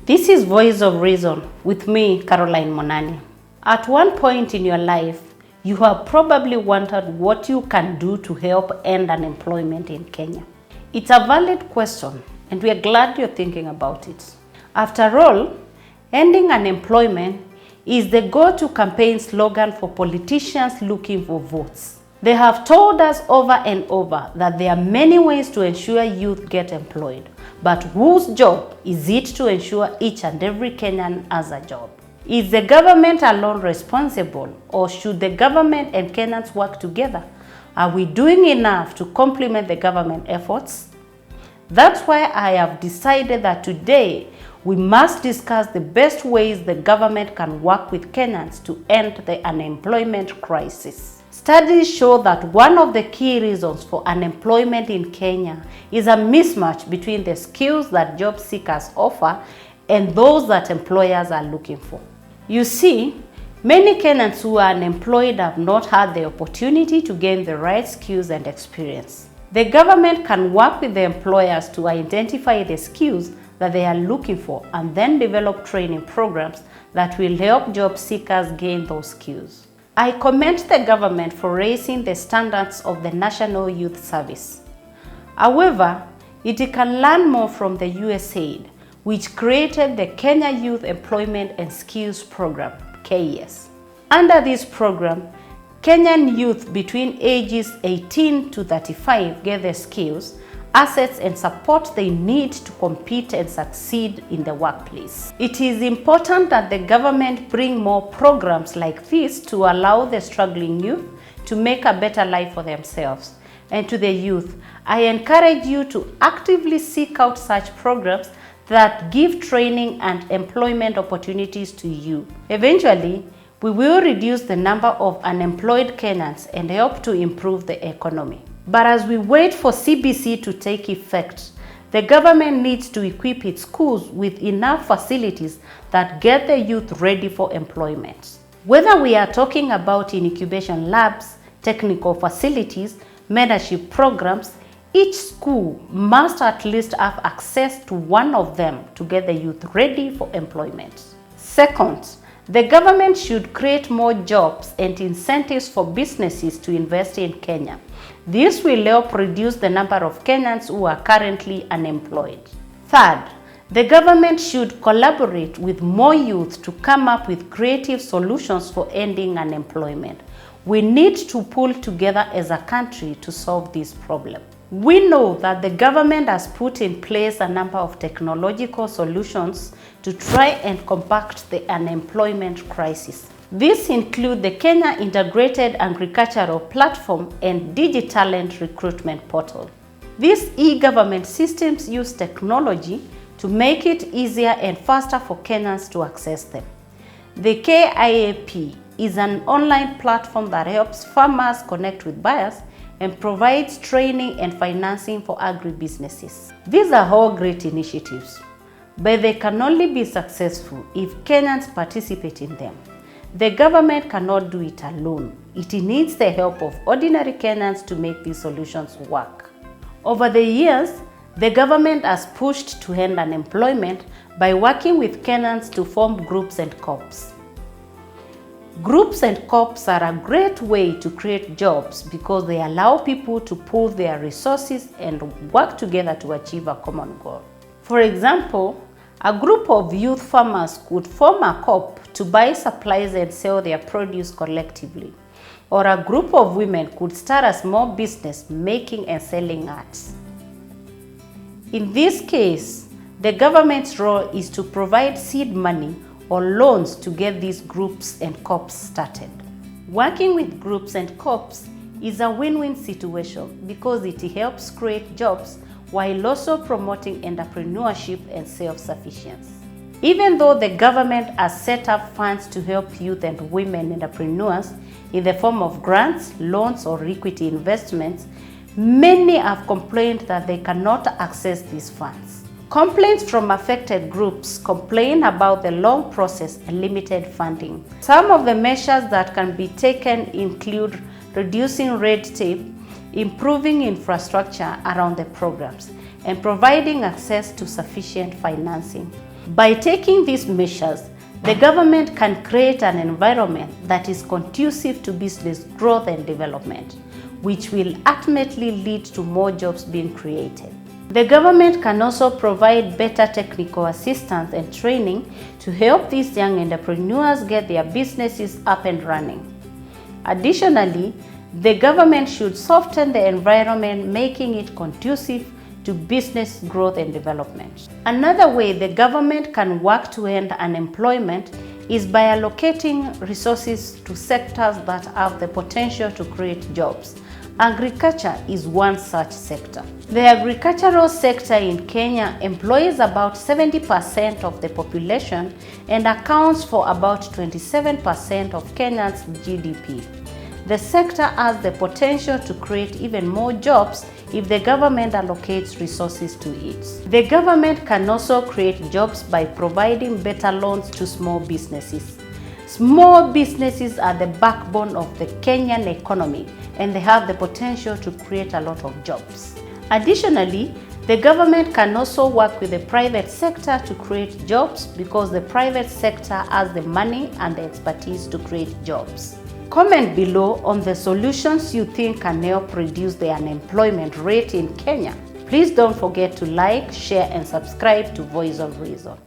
This is Voice of Reason with me, Caroline Monani. At one point in your life, you have probably wondered what you can do to help end unemployment in Kenya. It's a valid question, and we are glad you're thinking about it. After all, ending unemployment is the go-to campaign slogan for politicians looking for votes. They have told us over and over that there are many ways to ensure youth get employed, but whose job is it to ensure each and every Kenyan has a job? Is the government alone responsible, or should the government and Kenyans work together? Are we doing enough to complement the government efforts? That's why I have decided that today we must discuss the best ways the government can work with Kenyans to end the unemployment crisis. Studies show that one of the key reasons for unemployment in Kenya is a mismatch between the skills that job seekers offer and those that employers are looking for. You see, many Kenyans who are unemployed have not had the opportunity to gain the right skills and experience. The government can work with the employers to identify the skills that they are looking for and then develop training programs that will help job seekers gain those skills. I commend the government for raising the standards of the National Youth Service. However, it can learn more from the USAID, which created the Kenya Youth Employment and Skills Program, KYES. Under this program, Kenyan youth between ages 18 to 35 get the skills, assets and support they need to compete and succeed in the workplace. It is important that the government bring more programs like this to allow the struggling youth to make a better life for themselves. And to the youth, I encourage you to actively seek out such programs that give training and employment opportunities to you. Eventually, we will reduce the number of unemployed Kenyans and help to improve the economy. But as we wait for CBC to take effect, the government needs to equip its schools with enough facilities that get the youth ready for employment. Whether we are talking about incubation labs, technical facilities, mentorship programs, each school must at least have access to one of them to get the youth ready for employment. Second, the government should create more jobs and incentives for businesses to invest in Kenya. This will help reduce the number of Kenyans who are currently unemployed. Third, the government should collaborate with more youth to come up with creative solutions for ending unemployment. We need to pull together as a country to solve this problem. We know that the government has put in place a number of technological solutions to try and combat the unemployment crisis. These include the Kenya Integrated Agricultural Platform and Digitalent Recruitment Portal. These e-government systems use technology to make it easier and faster for Kenyans to access them. The KIAP is an online platform that helps farmers connect with buyers and provides training and financing for agribusinesses. These are all great initiatives, but they can only be successful if Kenyans participate in them. The government cannot do it alone. It needs the help of ordinary Kenyans to make these solutions work. Over the years, the government has pushed to end unemployment by working with Kenyans to form groups and corps. Groups and corps are a great way to create jobs because they allow people to pool their resources and work together to achieve a common goal. For example, a group of youth farmers could form a corp to buy supplies and sell their produce collectively. Or a group of women could start a small business making and selling arts. In this case, the government's role is to provide seed money or loans to get these groups and corps started. Working with groups and corps is a win-win situation because it helps create jobs while also promoting entrepreneurship and self-sufficiency. Even though the government has set up funds to help youth and women entrepreneurs in the form of grants, loans, or equity investments, many have complained that they cannot access these funds. Complaints from affected groups complain about the long process and limited funding. Some of the measures that can be taken include reducing red tape, improving infrastructure around the programs, and providing access to sufficient financing. By taking these measures, the government can create an environment that is conducive to business growth and development, which will ultimately lead to more jobs being created. The government can also provide better technical assistance and training to help these young entrepreneurs get their businesses up and running. Additionally, the government should soften the environment, making it conducive to business growth and development. Another way the government can work to end unemployment is by allocating resources to sectors that have the potential to create jobs. Agriculture is one such sector. The agricultural sector in Kenya employs about 70% of the population and accounts for about 27% of Kenya's GDP. The sector has the potential to create even more jobs if the government allocates resources to it. The government can also create jobs by providing better loans to small businesses. Small businesses are the backbone of the Kenyan economy, and they have the potential to create a lot of jobs. Additionally, the government can also work with the private sector to create jobs because the private sector has the money and the expertise to create jobs. Comment below on the solutions you think can help reduce the unemployment rate in Kenya. Please don't forget to like, share, and subscribe to Voice of Reason.